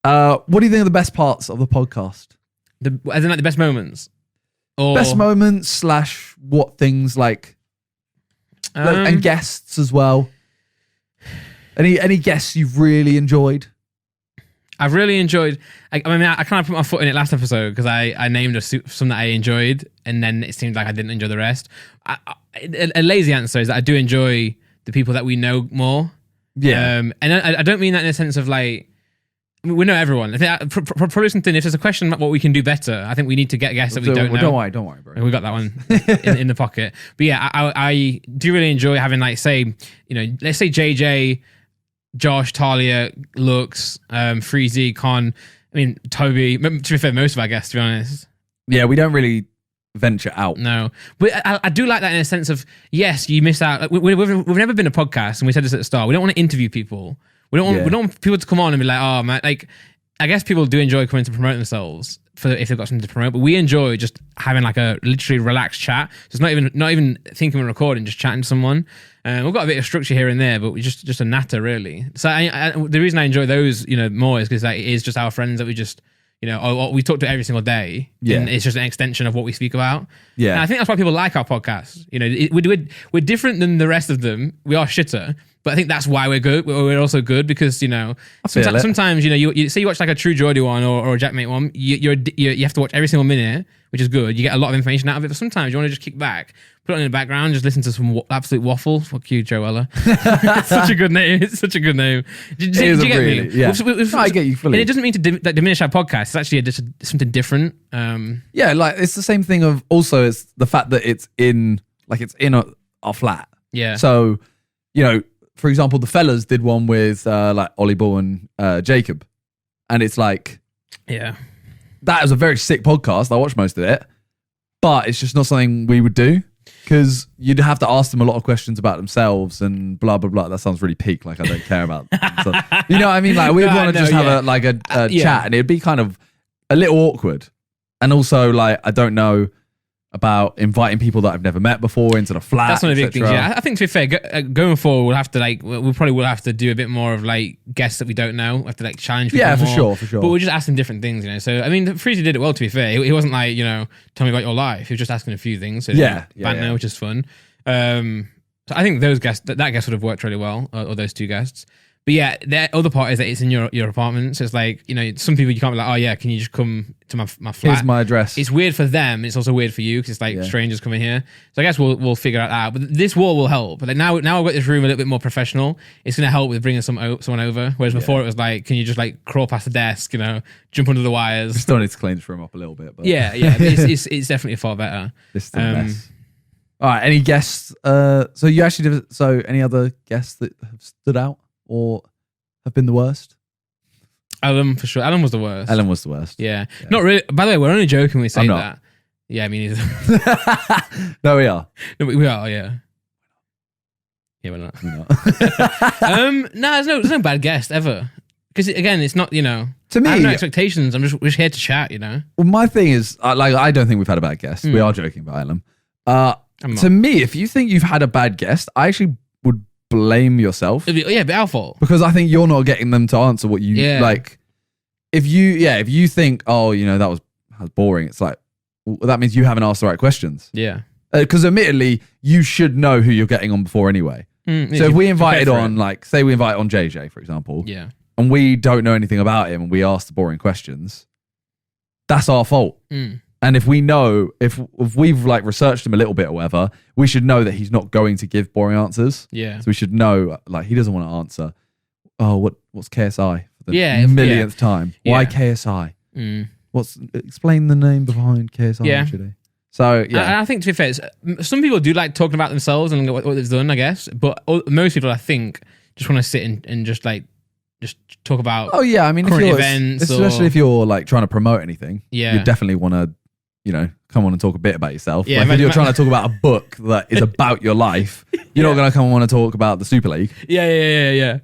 What do you think are the best parts of the podcast? As in like the best moments? Or Best moments / what things like, and guests as well. Any guests you've really enjoyed? I've really enjoyed. I kind of put my foot in it last episode because I named some that I enjoyed, and then it seemed like I didn't enjoy the rest. A lazy answer is that I do enjoy the people that we know more. Yeah, and I don't mean that in a sense of like we know everyone. I think probably something. If there's a question about what we can do better, I think we need to get guests that we don't know. Don't worry, bro. We got that one in the pocket. But yeah, I do really enjoy having like say let's say JJ. Josh, Talia, Lux, Freezy, Con, Toby. To be fair, most of our guests, to be honest. Yeah, we don't really venture out. No. But I do like that in a sense of, yes, you miss out. Like, we've never been a podcast, and we said this at the start. We don't want to interview people. We don't want people to come on and be like, oh, man. Like, I guess people do enjoy coming to promote themselves if they've got something to promote, but we enjoy just having like a literally relaxed chat. So it's not even thinking we're recording, just chatting to someone. We've got a bit of structure here and there, but we just a natter really. So the reason I enjoy those, more is because like, it is just our friends that we just, we talk to every single day. Yeah. And it's just an extension of what we speak about. Yeah. And I think that's why people like our podcast. We're different than the rest of them. We are shitter. But I think that's why we're good. We're also good because sometimes you say you watch like a True Geordie one or a Jackmate one. You have to watch every single minute, which is good. You get a lot of information out of it. But sometimes you want to just kick back, put it in the background, just listen to some absolute waffle. Fuck you, Joe Weller. It's such a good name. It's such a good name. Do you get me? Yeah. I get you fully. And it doesn't mean to diminish our podcast. It's actually just something different. Yeah, like it's the same thing of also it's the fact that it's in our flat. Yeah. So for example, the fellas did one with like Ollie Ball and Jacob, and it's like, yeah, that was a very sick podcast. I watched most of it, but it's just not something we would do because you'd have to ask them a lot of questions about themselves and blah blah blah. That sounds really peak, like I don't care about them. So, you know what I mean? Like we'd want to just have a chat, and it'd be kind of a little awkward, and also like I don't know about inviting people that I've never met before into the flat. That's one of the big things. Yeah, I think to be fair, going forward, we'll have to we probably will have to do a bit more of like guests that we don't know. We have to like challenge people. Yeah, for more. sure. But we're just asking different things, So I mean, Freezy did it well. To be fair, he wasn't like tell me about your life. He was just asking a few things. So banter, which is fun. So I think those guests, that guest would have worked really well, or those two guests. But yeah, the other part is that it's in your apartment. So it's like, some people you can't be like, oh yeah, can you just come to my flat? Here's my address. It's weird for them. It's also weird for you because it's like strangers coming here. So I guess we'll figure that out. But this wall will help. But like now I've got this room a little bit more professional. It's going to help with bringing someone over. Whereas before it was like, can you just like crawl past the desk, jump under the wires? Still need to clean this room up a little bit. But yeah. It's definitely far better. It's still a mess. All right. Any guests? So you actually did. So any other guests that have stood out or have been the worst? Alan, for sure. Alan was the worst. Yeah. Not really. By the way, we're only joking when we say that. Yeah, I mean, no, we are. No, we are, yeah. Yeah, we're not. No, there's no bad guest ever. Because again, it's not, to me, I have no expectations. I'm just here to chat, Well, my thing is, I don't think we've had a bad guest. We are joking about Alan. To me, if you think you've had a bad guest, I actually would blame yourself. It'd be our fault. Because I think you're not getting them to answer what you like. If you think, that was boring, it's like, well, that means you haven't asked the right questions. Yeah. Because admittedly, you should know who you're getting on before anyway. So if we invited on, say we invite on JJ, for example. Yeah. And we don't know anything about him and we ask the boring questions, that's our fault. And if we know, if we've researched him a little bit or whatever, we should know that he's not going to give boring answers. Yeah. So we should know, he doesn't want to answer, what's KSI for the millionth time? Why KSI? Explain the name behind KSI today. So, I think, to be fair, some people do like talking about themselves and what they've done, I guess. But most people, I think, just want to sit and just talk about current events. Especially if you're trying to promote anything. Yeah. You definitely want to, come on and talk a bit about yourself. Yeah, if you're trying to talk about a book that is about your life, you're not going to come and want to talk about the Super League. Yeah.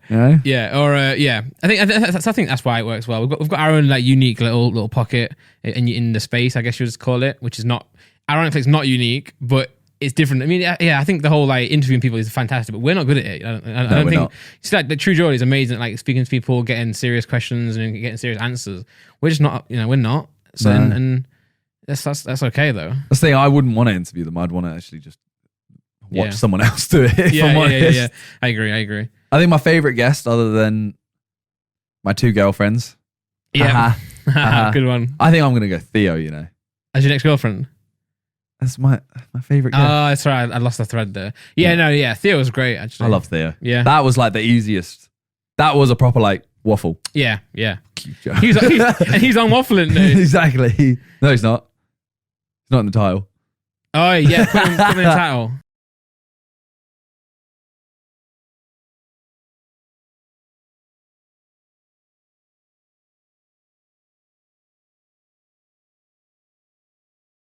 Yeah, or I think that's why it works well. We've got our own unique little pocket in the space, I guess you would call it, which is not, ironically, it's not unique, but it's different. I mean, yeah, I think the whole like interviewing people is fantastic, but we're not good at it. I don't we're think not. it's like the True Joy is amazing at like speaking to people, getting serious questions and getting serious answers. We're just not, we're not. So No. and that's okay though. That's the thing. I wouldn't want to interview them. I'd want to actually just watch Yeah. someone else do it. If Yeah, I'm honest. yeah. I agree. I think my favorite guest, other than my 2 girlfriends, Yeah, Haha. good one. I think I'm gonna go Theo. You know, As your next girlfriend. that's my favorite guest. Oh, that's right. I lost the thread there. Yeah, Theo was great actually. I love Theo. Yeah, That was like the easiest. That was a proper like waffle. yeah. He's on waffling, dude. Exactly. No, he's not. He's not in the title. Oh yeah, put him in the title.